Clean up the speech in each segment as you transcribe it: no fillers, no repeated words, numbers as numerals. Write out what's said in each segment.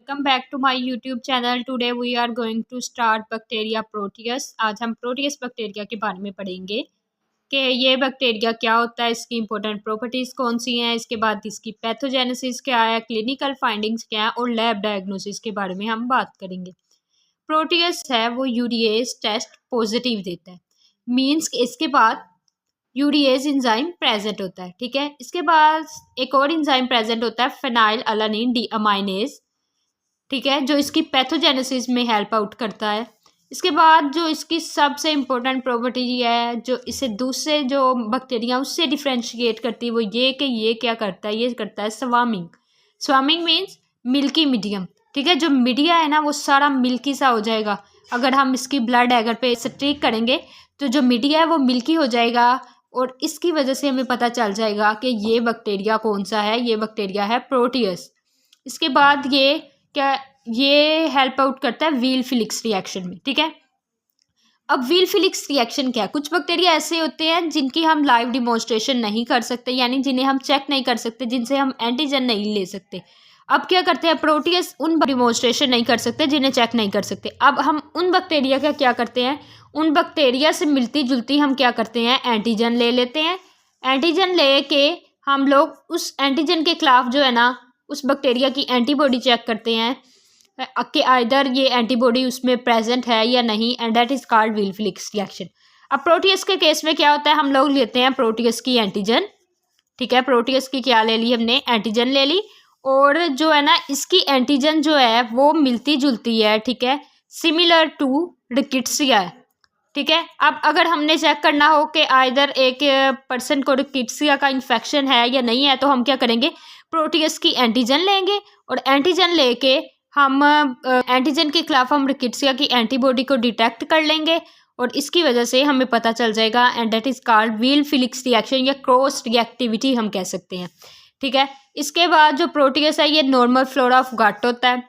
Welcome back to my YouTube channel. Today we are going to start bacteria proteus. आज हम Proteus bacteria के बारे में पढ़ेंगे कि ये बैक्टीरिया क्या होता है, इसकी इंपॉर्टेंट प्रॉपर्टीज़ कौन सी हैं, इसके बाद इसकी पैथोजेनेसिस क्या है, क्लिनिकल फाइंडिंग्स क्या है और लैब डायग्नोसिस के बारे में हम बात करेंगे। प्रोटियस है वो यूरिएज टेस्ट पॉजिटिव देता है, मीन्स इसके बाद यूरिएज इंजाइम प्रेजेंट होता है। ठीक है, इसके बाद एक और इंजाइम प्रेजेंट होता है फेनाइल अलानिन डीअमाइनेज, ठीक है, जो इसकी पैथोजेनेसिस में हेल्प आउट करता है। इसके बाद जो इसकी सबसे इम्पोर्टेंट प्रॉपर्टी है जो इसे दूसरे जो बैक्टीरिया उससे डिफ्रेंशिएट करती है वो ये कि ये क्या करता है, ये करता है swarming. Swarming means milky medium. ठीक है, जो मीडिया है ना वो सारा मिल्की सा हो जाएगा। अगर हम इसकी ब्लड एगर पे स्ट्रीक करेंगे तो जो मीडिया है वो मिल्की हो जाएगा और इसकी वजह से हमें पता चल जाएगा कि ये बैक्टीरिया कौन सा है, ये बैक्टीरिया है प्रोटियस। इसके बाद ये हेल्प आउट करता है व्हील फिलिक्स रिएक्शन में। ठीक है, अब व्हील फिलिक्स रिएक्शन क्या है? कुछ बैक्टीरिया ऐसे होते हैं जिनकी हम लाइव डिमॉन्स्ट्रेशन नहीं कर सकते, यानी जिन्हें हम चेक नहीं कर सकते, जिनसे हम एंटीजन नहीं ले सकते। अब क्या करते हैं प्रोटियस, उन डिमॉन्स्ट्रेशन नहीं कर सकते जिन्हें चेक नहीं कर सकते। अब हम उन बैक्टीरिया का क्या करते हैं, उन बैक्टीरिया से मिलती जुलती हम क्या करते हैं, एंटीजन ले लेते हैं। एंटीजन ले के हम लोग उस एंटीजन के खिलाफ जो है ना उस बैक्टीरिया की एंटीबॉडी चेक करते हैं कि आइदर ये एंटीबॉडी उसमें प्रेजेंट है या नहीं, and that is called wheel Felix reaction. अब प्रोटियस के केस में क्या होता है, हम लोग लेते हैं प्रोटियस की एंटीजन। ठीक है, प्रोटियस की क्या ले ली हमने, एंटीजन ले ली, और जो है ना इसकी एंटीजन जो है वो मिलती जुलती है। ठीक है, सिमिलर टू रिकेट्सिया है। ठीक है, अब अगर हमने चेक करना हो कि आइदर एक पर्सन को रिकेट्सिया का इन्फेक्शन है या नहीं है तो हम क्या करेंगे, प्रोटियस की एंटीजन लेंगे और एंटीजन लेके हम एंटीजन के खिलाफ हम रिकेट्सिया की एंटीबॉडी को डिटेक्ट कर लेंगे और इसकी वजह से हमें पता चल जाएगा, and that is called wheel Felix reaction या क्रॉस रिएक्टिविटी हम कह सकते हैं। ठीक है, इसके बाद जो प्रोटियस है ये नॉर्मल फ्लोरा ऑफ गट होता है,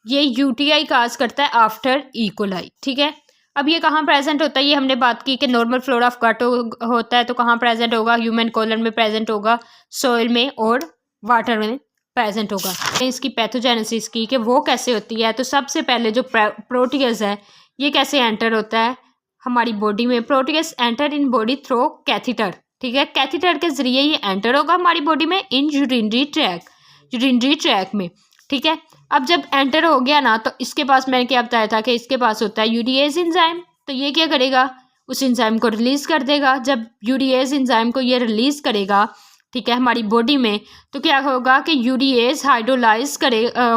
ये यूटीआई काज करता है आफ्टर इकोलाई। ठीक है, अब ये कहाँ प्रेजेंट होता है, ये हमने बात की कि नॉर्मल फ्लोरा ऑफ गट होता है तो कहाँ प्रेजेंट होगा, ह्यूमन कोलन में प्रेजेंट होगा, सॉइल में और वाटर में प्रेजेंट होगा। इसकी पैथोजेनेसिस की कि वो कैसे होती है, तो सबसे पहले जो प्रोटियस है ये कैसे एंटर होता है हमारी बॉडी में, Proteus enter in body through catheter. ठीक है, कैथीटर के जरिए ये एंटर होगा हमारी बॉडी में इन यूरिनरी ट्रैक में। ठीक है, अब जब एंटर हो गया ना तो इसके पास मैंने क्या बताया था कि इसके पास होता है यूरिएज एंजाइम, तो ये क्या करेगा, उस एंजाइम को रिलीज कर देगा। जब यूरिएज एंजाइम को ये रिलीज करेगा, ठीक है, हमारी बॉडी में, तो क्या होगा कि यूरिएज हाइड्रोलाइज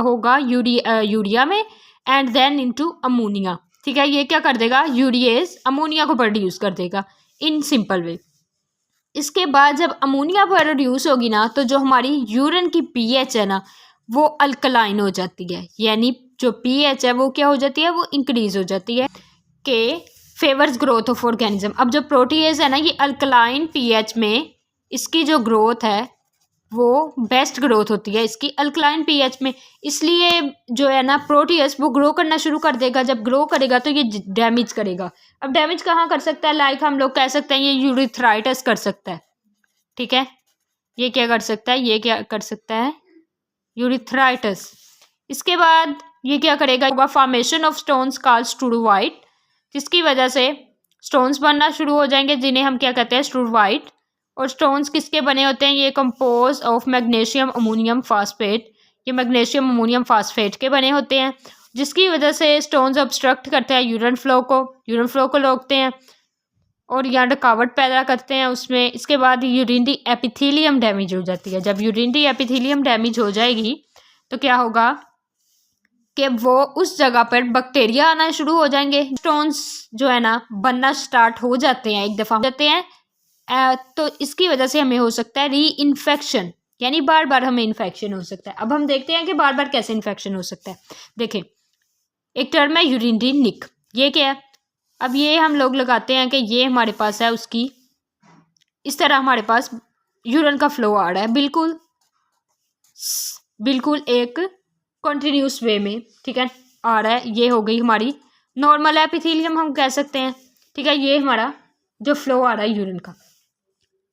होगा यूरिया में एंड देन इनटू अमोनिया। ठीक है, ये क्या कर देगा, यूरिएज अमोनिया को प्रोड्यूस कर देगा इन सिंपल वे। इसके बाद जब अमोनिया प्रोड्यूस होगी ना तो जो हमारी यूरिन की पीएच है ना वो अल्कलाइन हो जाती है, यानी जो पीएच है वो क्या हो जाती है, वो इंक्रीज हो जाती है कि फेवर्स ग्रोथ ऑफ ऑर्गेनिज्म। अब जो प्रोटीएज है ना ये अल्कलाइन पीएच में इसकी जो ग्रोथ है वो बेस्ट ग्रोथ होती है इसकी अल्कलाइन पीएच में, इसलिए जो है ना प्रोटियस वो ग्रो करना शुरू कर देगा। जब ग्रो करेगा तो ये डैमेज करेगा। अब डैमेज कहाँ कर सकता है, लाइक हम लोग कह सकते हैं ये यूरिथ्राइटिस कर सकता है। ठीक है, ये क्या कर सकता है, ये क्या कर सकता है, यूरिथ्राइटिस। इसके बाद ये क्या करेगा, फॉर्मेशन ऑफ स्टोन्स कॉल्ड स्टूडोवाइट, जिसकी वजह से स्टोन्स बनना शुरू हो जाएंगे जिन्हें हम क्या कहते हैं, स्टूडोवाइट। और स्टोन्स किसके बने होते हैं, ये compose of magnesium ammonium phosphate, ये मैग्नीशियम अमोनियम फास्फेट के बने होते हैं, जिसकी वजह से स्टोन्स ऑब्स्ट्रक्ट करते हैं यूरिन फ्लो को रोकते हैं और यहाँ रुकावट पैदा करते हैं उसमें। इसके बाद यूरिनरी एपिथेलियम डैमेज हो जाती है। जब यूरिनरी एपिथेलियम डैमेज हो जाएगी तो क्या होगा कि वो उस जगह पर बैक्टीरिया आना शुरू हो जाएंगे, स्टोन्स जो है ना बनना स्टार्ट हो जाते हैं, एक दफ़ा हो जाते हैं, तो इसकी वजह से हमें हो सकता है री इन्फेक्शन, यानी बार बार हमें इन्फेक्शन हो सकता है। अब हम देखते हैं कि बार बार कैसे इन्फेक्शन हो सकता है। देखें, एक टर्म है यूरिनरी निक, ये क्या है, अब ये हम लोग लगाते हैं कि ये हमारे पास है, उसकी इस तरह हमारे पास यूरिन का फ्लो आ रहा है, बिल्कुल एक कंटिन्यूस वे में। ठीक है, आ रहा है, ये हो गई हमारी नॉर्मल एपिथेलियम हम कह सकते हैं। ठीक है, ये हमारा जो फ्लो आ रहा है यूरिन का।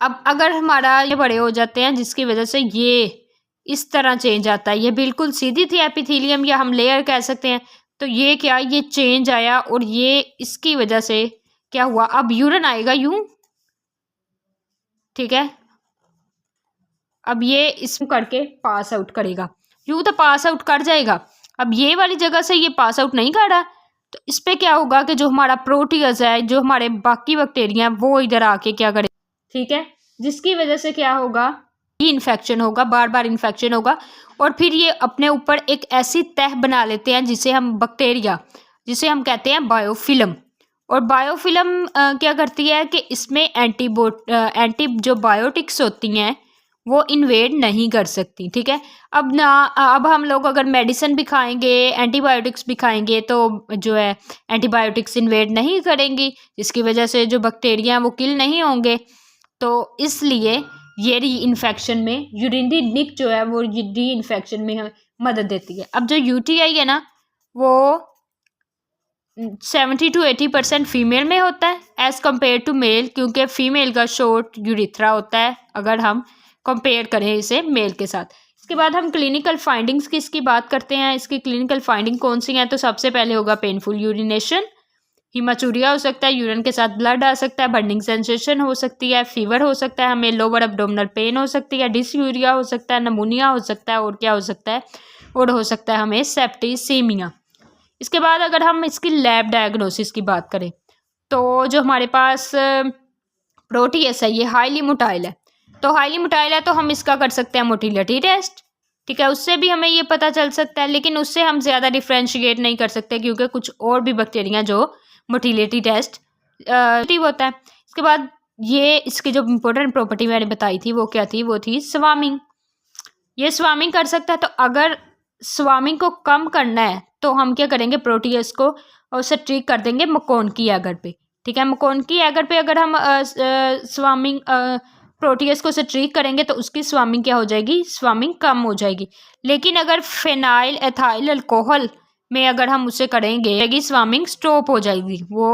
अब अगर हमारा ये बड़े हो जाते हैं जिसकी वजह से ये इस तरह चेंज आता है। ये बिल्कुल सीधी थी एपिथेलियम या हम लेयर कह सकते हैं, तो ये क्या, ये चेंज आया और ये इसकी वजह से क्या हुआ, अब यूरिन आएगा यूं, ठीक है। अब ये इसमें करके पास आउट करेगा, यूं तो पास आउट कर जाएगा। अब ये वाली जगह से ये पास आउट नहीं कर रहा, तो इस पे क्या होगा कि जो हमारा प्रोटीज है, जो हमारे बाकी बैक्टीरिया वो इधर आके क्या करे, ठीक है, जिसकी वजह से क्या होगा, ये इन्फेक्शन होगा, बार बार इन्फेक्शन होगा। और फिर ये अपने ऊपर एक ऐसी तह बना लेते हैं जिसे हम बैक्टीरिया, जिसे हम कहते हैं बायोफिल्म। और बायोफिल्म क्या करती है कि इसमें एंटी जो बायोटिक्स होती हैं वो इन्वेड नहीं कर सकती, ठीक है। अब हम लोग अगर मेडिसिन भी खाएंगे, एंटीबायोटिक्स भी खाएंगे, तो जो है एंटीबायोटिक्स इन्वेड नहीं करेंगी, जिसकी वजह से जो बैक्टीरिया हैं वो किल नहीं होंगे। तो इसलिए ये री इन्फेक्शन में, यूरिनरी निक जो है वो री इन्फेक्शन में मदद देती है। अब जो यूटीआई है ना, वो 70 to 80% फीमेल में होता है एज़ कम्पेयर टू मेल, क्योंकि फीमेल का शॉर्ट यूरिथ्रा होता है अगर हम कंपेयर करें इसे मेल के साथ। इसके बाद हम क्लिनिकल फाइंडिंग्स की इसकी बात करते हैं। इसकी क्लिनिकल फाइंडिंग कौन सी हैं, तो सबसे पहले होगा पेनफुल यूरिनेशन, हीमाचूरिया हो सकता है, यूरिन के साथ ब्लड आ सकता है, बर्निंग सेंसेशन हो सकती है, फीवर हो सकता है, हमें लोअर एब्डोमिनल पेन हो सकती है, डिसयूरिया हो सकता है, नमूनिया हो सकता है, और क्या हो सकता है, और हो सकता है हमें सेप्टिसीमिया। इसके बाद अगर हम इसकी लैब डायग्नोसिस की बात करें, तो जो हमारे पास प्रोटीएस है ये हाईली मोटाइल है, तो हाईली मोटाइल है तो हम इसका कर सकते हैं मोटिलिटी टेस्ट, ठीक है, उससे भी हमें ये पता चल सकता है। लेकिन उससे हम ज़्यादा डिफ्रेंशिएट नहीं कर सकते, क्योंकि कुछ और भी बैक्टीरिया जो मोटिलिटी टेस्ट होता है। इसके बाद ये इसकी जो इम्पोर्टेंट प्रॉपर्टी मैंने बताई थी वो क्या थी, वो थी स्वामिंग। ये स्वामिंग कर सकता है, तो अगर स्वामिंग को कम करना है तो हम क्या करेंगे, प्रोटीएस को उससे ट्रीट कर देंगे मकोनकी एगर पे, ठीक है। मकोनकी एगर पे अगर हम स्वामिंग प्रोटीएस को से ट्रीट करेंगे तो उसकी स्वामिंग क्या हो जाएगी, स्वामिंग कम हो जाएगी। लेकिन अगर फिनाइल एथाइल अल्कोहल में अगर हम उसे करेंगे स्वामिंग स्टॉप हो जाएगी वो।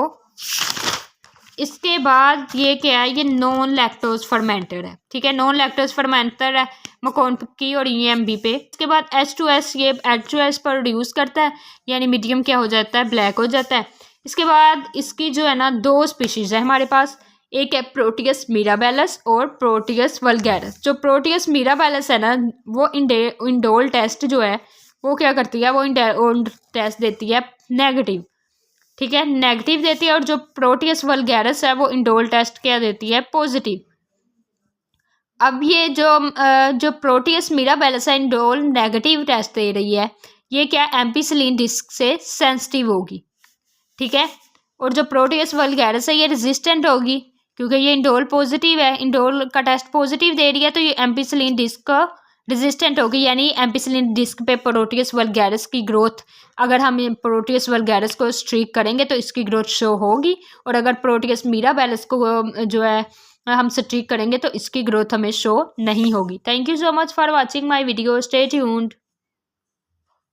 इसके बाद ये क्या है, ये नॉन लैक्टोज फर्मेंटेड है, ठीक है, नॉन लैक्टोज फर्मेंटेड है मकोनकी और ईएमबी पे। इसके बाद H2S, ये H2S प्रोड्यूस करता है, यानी मीडियम क्या हो जाता है, ब्लैक हो जाता है। इसके बाद इसकी जो है ना 2 स्पीशीज़ है हमारे पास, एक है प्रोटियस मिराबेलस और प्रोटियस वल्गैरस। जो प्रोटियस मिराबेलस है ना, वो इंडोल टेस्ट जो है वो क्या करती है, वो इंडोल टेस्ट देती है नेगेटिव, ठीक है, नेगेटिव देती है। और जो प्रोटियस वल्गैरस है वो इंडोल टेस्ट क्या देती है, पॉजिटिव। अब ये जो प्रोटियस मिराबेलस है इंडोल नेगेटिव टेस्ट दे रही है, ये क्या एम्पिसिलिन डिस्क से सेंसिटिव होगी, ठीक है। और जो प्रोटियस वल्गैरस है ये रेजिस्टेंट होगी, क्योंकि ये इंडोल पॉजिटिव है, इंडोल का टेस्ट पॉजिटिव दे रही है, तो ये एम्पिसिलिन डिस्क रेजिस्टेंट होगी, यानी एम्पिसिलिन डिस्क पे प्रोटियस वल्गैरस की ग्रोथ, अगर हम प्रोटियस वल्गैरस को स्ट्रीक करेंगे तो इसकी ग्रोथ शो होगी। और अगर प्रोटियस मिराबेलस को जो है हम स्ट्रीक करेंगे तो इसकी ग्रोथ हमें शो नहीं होगी। Thank you so much for watching my video, stay tuned.